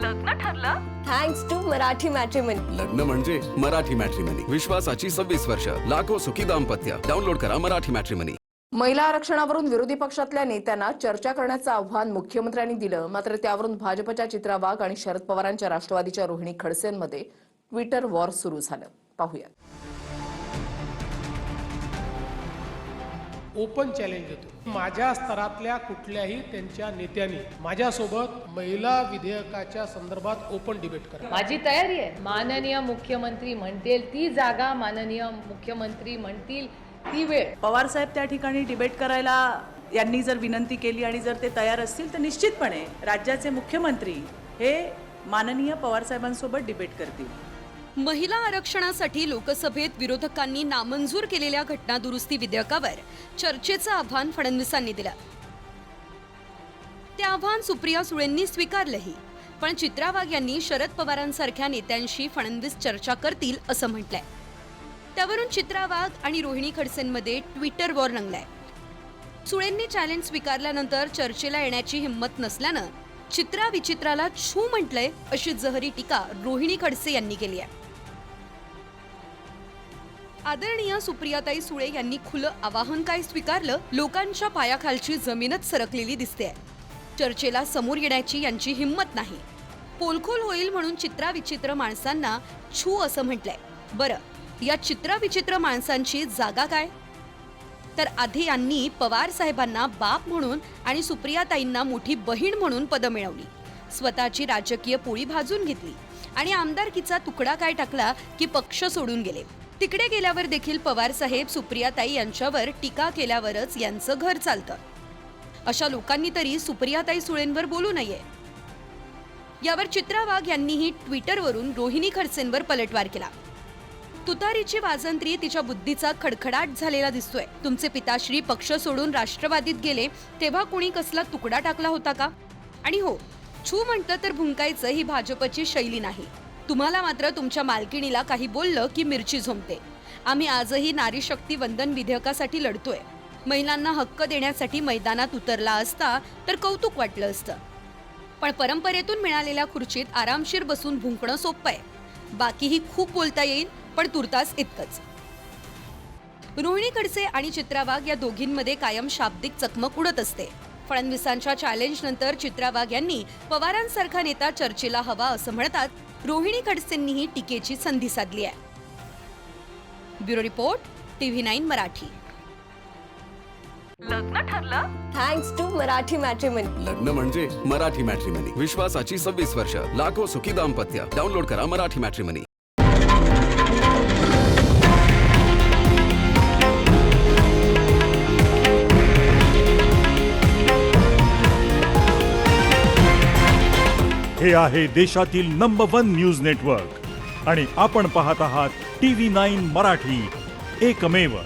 लग्न ठरलं? Thanks to Marathi matrimony. लग्न म्हणजे मराठी मॅट्रिमनी. विश्वासाची 26 वर्ष. लाखो सुखी दाम्पत्य. डाउनलोड करा मराठी मॅट्रिमनी. महिला आरक्षणावरून विरोधी पक्षातल्या नेत्यांना चर्चा करण्याचं आव्हान मुख्यमंत्र्यांनी दिलं. मात्र त्यावरून भाजपच्या चित्रा वाघ आणि शरद पवारांच्या राष्ट्रवादीच्या रोहिणी खडसेंमध्ये ट्विटर वॉर सुरू झालं. पाहूया. ओपन चॅलेंज देतो. माझ्या स्तरातल्या कुठल्याही त्यांच्या नेत्यांनी माझ्यासोबत महिला विधेयकाच्या संदर्भात ओपन डिबेट करा. माझी तयारी आहे. माननीय मुख्यमंत्री म्हणतील ती जागा, माननीय मुख्यमंत्री म्हणतील ती वेळ. पवार साहेब त्या ठिकाणी डिबेट करायला यांनी जर विनंती केली आणि जर ते तयार असतील तर निश्चितपणे राज्याचे मुख्यमंत्री हे माननीय पवार साहेबांसोबत डिबेट करतील. महिला आरक्षणासाठी लोकसभेत विरोधकांनी नामंजूर केलेल्या घटना दुरुस्ती विधेयकावर चर्चेचं आव्हान फडणवीसांनी दिलं. ते आव्हान सुप्रिया सुळेंनी स्वीकारलंही. पण चित्रा वाघ यांनी शरद पवारांसारख्या नेत्यांशी फडणवीस चर्चा करतील असं म्हटलंय. त्यावरून चित्रा वाघ आणि रोहिणी खडसेंमध्ये ट्विटर वॉर रंगलाय. सुळेंनी चॅलेंज स्वीकारल्यानंतर चर्चेला येण्याची हिंमत नसल्यानं चित्रा विचित्राला छू म्हटलंय अशी जहरी टीका रोहिणी खडसे यांनी केली आहे. आदरणीय सुप्रियाताई सुळे यांनी खुलं आवाहन काय स्वीकारलं? लोकांच्या पायाखालची जमीनच सरकलेली दिसते. चर्चेला समोर येण्याची यांची हिंमत नाही. पोलखोल होईल म्हणून चित्रा विचित्र माणसांना छू असं म्हटलंय. बरं, या चित्रा विचित्र माणसांची जागा काय? तर आधी यांनी पवार साहेबांना बाप म्हणून आणि सुप्रियाताईंना मोठी बहीण म्हणून पदं मिळवली. स्वतःची राजकीय पोळी भाजून घेतली आणि आमदारकीचा तुकडा काय टाकला की पक्ष सोडून गेले. तिकडे गेल्यावर देखील पवार साहेब सुप्रियाताई यांच्यावर टीका केल्यावरच यांचं घर चालतं. अशा लोकांनी तरी सुप्रियाताई सुळेंवर बोलू नये. यावर चित्रा वाघ यांनीही ट्विटरवरून रोहिणी खडसेंवर पलटवार केला. तुतारीची वाजंत्री तिच्या बुद्धीचा खडखडाट झालेला दिसतोय. तुमचे पिताश्री पक्ष सोडून राष्ट्रवादीत गेले तेव्हा कुणी कसला तुकडा टाकला होता का? आणि हो, छू म्हटलं तर भुंकायचं ही भाजपची शैली नाही. तुम्हाला मात्र तुमच्या मालकिणीला काही बोललं की मिरची झोंबते. आम्ही आजही नारी शक्ती वंदन विधेयकासाठी लढतोय. महिलांना हक्क देण्यासाठी मैदानात उतरला असता तर कौतुक वाटलं असतं. पण परंपरेतून मिळालेल्या खुर्चीत आरामशीर बसून भुंकणं सोपं आहे. बाकीही खूप बोलता येईल, पण तुर्तास इतकंच. रोहिणी खडसे आणि चित्रा वाघ या दोघींमध्ये कायम शाब्दिक चकमक उडत असते. फडणवीसांच्या चॅलेंज नंतर चित्रा वाघ यांनी पवारांसारखा नेता चर्चेला हवा असं म्हणतात. रोहिणी खडसेंनीही टीकेची संधी साधली आहे. Bureau report, TV9 Marathi. लग्न ठरलं? Thanks to Marathi matrimony. लग्न म्हणजे मराठी मॅट्रिमनी. विश्वासाची 26 वर्ष. लाखो सुखी दाम्पत्य. डाउनलोड करा मराठी मॅट्रिमनी. हे आहे देशातील नंबर 1 न्यूज नेटवर्क आणि आपण पाहत आहात TV9 मराठी, एकमेव.